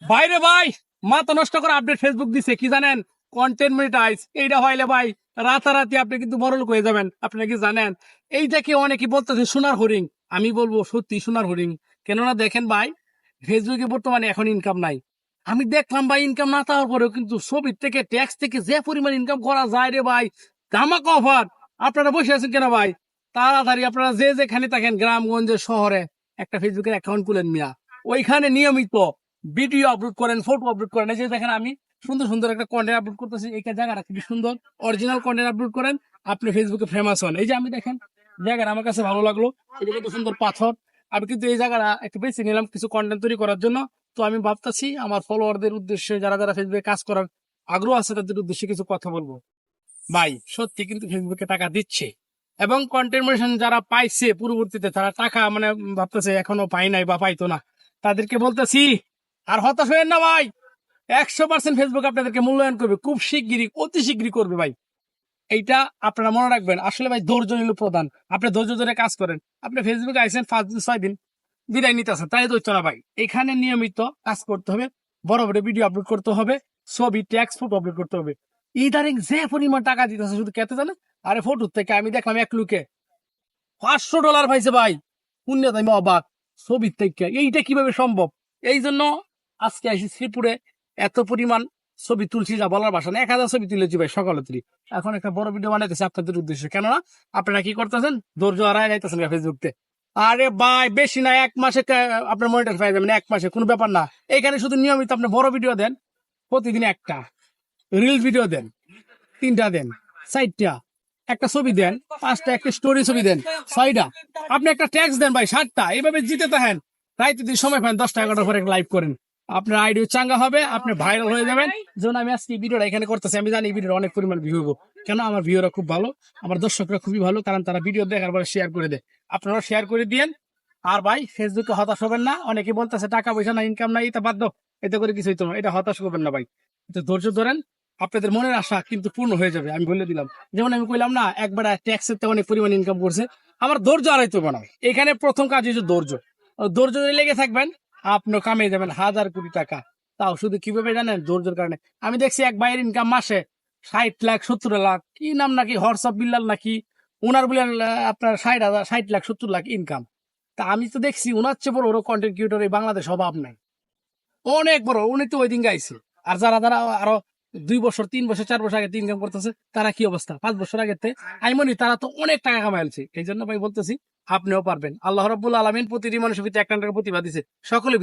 বাইরে ভাই মাথা নষ্ট করে আপডেট ফেসবুক দিছে কি জানেন, কন্টেন্ট মনিটাইজ। এইটা হইলে ভাই রাতারাতি আপনি কিন্তু বড়লোক হয়ে যাবেন। আপনারা কি জানেন এইটাকে অনেকে বলতেছে সোনার হরিণ। আমি বলবো সত্যি সোনার হরিণ। কেননা দেখেন ভাই, ফেসবুকে বর্তমানে এখন ইনকাম নাই। আমি দেখলাম ভাই ইনকাম না থাকার পরেও কিন্তু ছবির থেকে ট্যাক্স থেকে যে পরিমাণ ইনকাম করা যায় রে ভাই, ধামাকা অফার। আপনারা বসে আছেন কেন ভাই? তাড়াতাড়ি আপনারা যে যেখানে থাকেন, গ্রামগঞ্জে শহরে, একটা ফেসবুকের অ্যাকাউন্ট খুলেন মিয়া। ওইখানে নিয়মিত ভিডিও আপলোড করেন, ফটো আপলোড করেন। এই যে দেখেন আমি সুন্দর সুন্দর একটা কন্টেন্ট আপলোড করতেছি, এই জায়গাটা খুবই সুন্দর। অরিজিনাল কন্টেন্ট আপলোড করেন, আপনি ফেসবুকে ফেমাস হন। এই যে আমি দেখেন জায়গাটা আমার কাছে ভালো লাগলো, এটা কিন্তু সুন্দর পাথর। আমি কিন্তু এই জায়গাটা একটু বেছে নিলাম কিছু কন্টেন্ট তৈরি করার জন্য। তো আমি ভাবতেছি আমার ফলোয়ারদের উদ্দেশ্যে, যারা যারা ফেসবুকে কাজ করার আগ্রহ আছে তাদের উদ্দেশ্যে কিছু কথা বলবো। ভাই সত্যি কিন্তু ফেসবুকে টাকা দিচ্ছে, এবং কন্টেন্ট মনিটাইজেশন যারা পাইছে পরবর্তীতে তারা টাকা মানে ভাবতেছে এখনো পাই নাই বা পাইতো না, তাদেরকে বলতেছি আর হতাশ হয়েন না ভাই। 100% ফেসবুক আপনাদেরকে মূল্যায়ন করবে খুব শিগগিরই, অতি শিগগিরই করবে ভাই। এইটা আপনারা মনে রাখবেন। আসলে ভাই ধৈর্য নিল প্রধান। আপনি ধৈর্য ধরে কাজ করেন। আপনি ফেসবুকে আইসেন 5 দিন 6 দিন বিদায় নিতে আছেন, তাই ধরতো না ভাই। এখানে নিয়মিত কাজ করতে হবে, বড় বড় ভিডিও আপলোড করতে হবে, ছবি ট্যাক্স ফটো আপলোড করতে হবে। ইদারিং যে পরিমাণ টাকা দিতেছে শুধু কেতে জানে। আরে ফটো থেকে আমি দেখলাম এক লুকে $500 পাইছে ভাই। পুণ্যত আমি অবাক। ছবির থেকে এইটা কিভাবে সম্ভব? এই জন্য আজকে আসি শ্রীপুরে, এত পরিমাণ ছবি তুলছি যা বলার ভাষা না। 1000 ছবি তুলেছি ভাই সকালে তুলি। এখন একটা বড় ভিডিও বানাইতেছি আপনাদের উদ্দেশ্যে। কেননা আপনারা কি করতেছেন, ধৈর্য হারায় যাইতেছেন ফেসবুকতে। আরে ভাই বেশি না, 1 মাসে আপনার মনিটর পাই যাবেন, 1 মাসে কোনো ব্যাপার না। এখানে শুধু নিয়মিত আপনি বড় ভিডিও দেন, প্রতিদিন একটা রিল ভিডিও দেন, 3টা দেন, 4টা, একটা ছবি দেন, 5টা, একটা স্টোরি ছবি দেন, 6টা, আপনি একটা ট্যাক্স দেন ভাই, 7টা। এইভাবে জিতে থাকেন। রাইতে যদি সময় পান 10টা 11টার পরে লাইভ করেন, আপনার আইডিও চাঙ্গা হবে, আপনি ভাইরাল হয়ে যাবেন। যেমন আমি আজকে ভিডিওটা এখানে করতেছি, আমি জানি ভিডিওটা অনেক পরিমাণ ভিউ হবো। কেন আমার ভিউরা খুব ভালো, আমার দর্শকরা খুবই ভালো, কারণ তারা ভিডিও দেখার পরে শেয়ার করে দেয়। আপনারা শেয়ার করে দিয়েন। আর ভাই ফেসবুকে হতাশ হবেন না। অনেকে বলতেছে টাকা পয়সা না, ইনকাম নাই, এটা বাদ দাও, এতে করে কিছু হইতো না। এটা হতাশ করবেন না ভাই, এটা ধৈর্য ধরেন। আপনাদের মনের আশা কিন্তু পূর্ণ হয়ে যাবে, আমি বলে দিলাম। যেমন আমি কইলাম না, একবার ট্যাক্সের অনেক পরিমাণ ইনকাম করছে। আমার ধৈর্য হারাইতে হবে না। এখানে প্রথম কাজ হচ্ছে ধৈর্য। ধৈর্য ধরে লেগে থাকবেন, আপনি কামিয়ে যাবেন 1000 কোটি টাকা। তাও শুধু কিভাবে জানেন? ধৈর্যের কারণে। আমি দেখছি এক ভাইয়ের ইনকাম মাসে 60 লাখ 70 লাখ, কি নাম নাকি হোয়াটসঅ্যাপ বিল্লাল নাকি, ওনার বলে আপনার 60,000 60 লাখ 70 লাখ ইনকাম। তা আমি তো দেখছি ওনার চেয়ে বড় ওরও কন্টেন্ট ক্রিয়েটর এই বাংলাদেশ অভাব নাই, অনেক বড়। উনি তো ওই দিন গাইছে। আর যারা যারা আরো 2 বছর 3 বছর 4 বছর আগে ইনকাম করতেছে, তারা কি অবস্থা 5 বছর আগে? আমি মনে করি তারা তো অনেক টাকা কামাইছে। এই জন্য ভাই বলতেছি আপনিও পারবেন। আল্লাহ রাব্বুল আলামিন প্রতিটি মানুষের ভিতরে একটা না একটা প্রতিভা দিছে, সকলে